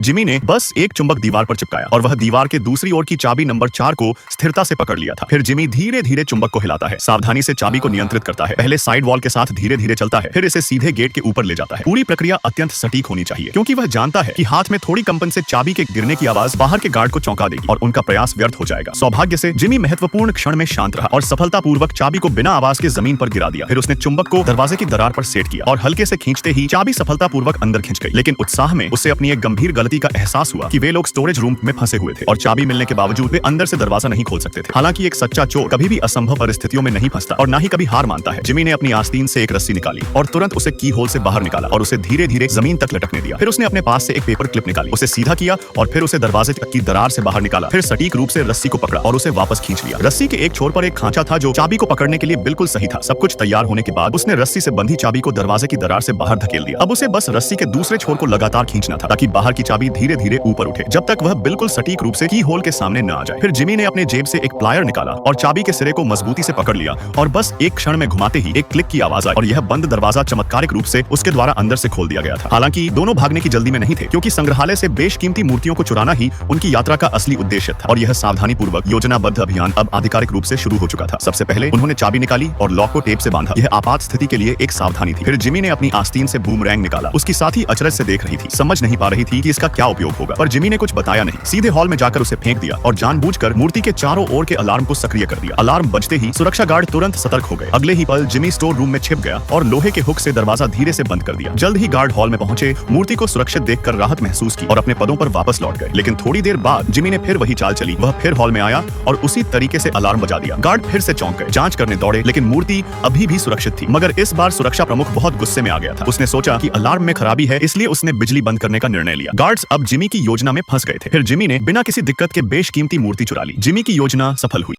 Jimmy ने बस एक चुंबक दीवार पर चिपकाया और वह दीवार के दूसरी ओर की चाबी नंबर 4 को स्थिरता से पकड़ लिया था। फिर जिमी धीरे धीरे चुंबक को हिलाता है, सावधानी से चाबी को नियंत्रित करता है। पहले साइड वॉल के साथ धीरे धीरे चलता है, फिर इसे सीधे गेट के ऊपर ले जाता है। पूरी प्रक्रिया अत्यंत सटीक होनी चाहिए, क्योंकि वह जानता है कि हाथ में थोड़ी कंपन से चाबी के गिरने की आवाज बाहर के गार्ड को चौंका देगी और उनका प्रयास व्यर्थ हो जाएगा। सौभाग्य से जिमी महत्वपूर्ण क्षण में शांत रहा और सफलतापूर्वक चाबी को बिना आवाज के जमीन पर गिरा दिया। फिर उसने चुंबक को दरवाजे की दरार पर सेट किया और हल्के से खींचते ही चाबी सफलतापूर्वक अंदर खिंच गई। लेकिन उत्साह में उसे अपनी एक गंभीर गलती का एहसास हुआ कि वे लोग स्टोरेज रूम में फंसे हुए थे और चाबी मिलने के बावजूद वे अंदर से दरवाजा नहीं खोल सकते थे। हालांकि एक सच्चा चोर कभी भी असंभव परिस्थितियों में नहीं फंसता और ना ही कभी हार मानता है। जिमी ने अपनी आस्तीन से एक रस्सी निकाली और तुरंत उसे की होल से बाहर निकाला और उसे धीरे धीरे जमीन तक लटकने दिया। फिर उसने अपने पास से एक पेपर क्लिप निकाली, उसे सीधा किया और फिर उसे दरवाजे की दरार से बाहर निकाला। फिर सटीक रूप से रस्सी को पकड़ा और उसे वापस खींच लिया। रस्सी के एक छोर पर एक खांचा था जो चाबी को पकड़ने के लिए बिल्कुल सही था। सब कुछ तैयार होने के बाद उसने रस्सी से बंधी चाबी को दरवाजे की दरार से बाहर धकेल दिया। अब उसे बस रस्सी के दूसरे छोर को लगातार खींचना था ताकि बाहर की चाबी धीरे धीरे ऊपर उठे, जब तक वह बिल्कुल सटीक रूप से की होल के सामने न आ जाए। फिर जिमी ने अपने जेब से एक प्लायर निकाला और चाबी के सिरे को मजबूती से पकड़ लिया और बस एक क्षण में घुमाते ही एक क्लिक की आवाज आई और यह बंद दरवाजा चमत्कारिक रूप से उसके द्वारा अंदर से खोल दिया गया था। हालांकि दोनों भागने की जल्दी में नहीं थे, क्योंकि संग्रहालय से बेशकीमती मूर्तियों को चुराना ही उनकी यात्रा का असली उद्देश्य था और यह सावधानी पूर्वक योजनाबद्ध अभियान अब आधिकारिक रूप से शुरू हो चुका था। सबसे पहले उन्होंने चाबी निकाली और लॉक को टेप से बांधा। यह आपात स्थिति के लिए एक सावधानी थी। फिर जिमी ने अपनी आस्तीन से बूमरैंग निकाला। उसकी साथी अचरज से देख रही थी, समझ नहीं पा रही थी कि इसका क्या उपयोग होगा, पर जिमी ने कुछ बताया नहीं। सीधे हॉल में जाकर उसे फेंक दिया और जानबूझकर मूर्ति के चारों ओर के अलार्म को सक्रिय कर दिया। अलार्म बजते ही सुरक्षा गार्ड तुरंत सतर्क हो गए। अगले ही पल जिमी स्टोर रूम में छिप गया और लोहे के हुक से दरवाजा धीरे से बंद कर दिया। जल्द ही गार्ड हॉल में पहुंचे, मूर्ति को सुरक्षित देखकर राहत महसूस की और अपने पदों पर वापस लौट गए। लेकिन थोड़ी देर बाद जिमी ने फिर वही चाल चली। वह फिर हॉल में आया और उसी तरीके से अलार्म बजा दिया। गार्ड फिर से चौंक गए, जांच करने दौड़े, लेकिन मूर्ति अभी भी सुरक्षित थी। मगर इस बार सुरक्षा प्रमुख बहुत गुस्से में आ गया था। उसने सोचा कि अलार्म में खराबी है, इसलिए उसने बिजली बंद करने का निर्णय लिया। गार्ड्स अब जिमी की योजना में फंस गए थे। फिर जिमी ने बिना किसी दिक्कत के बेशकीमती मूर्ति चुरा ली। जिमी की योजना सफल हुई।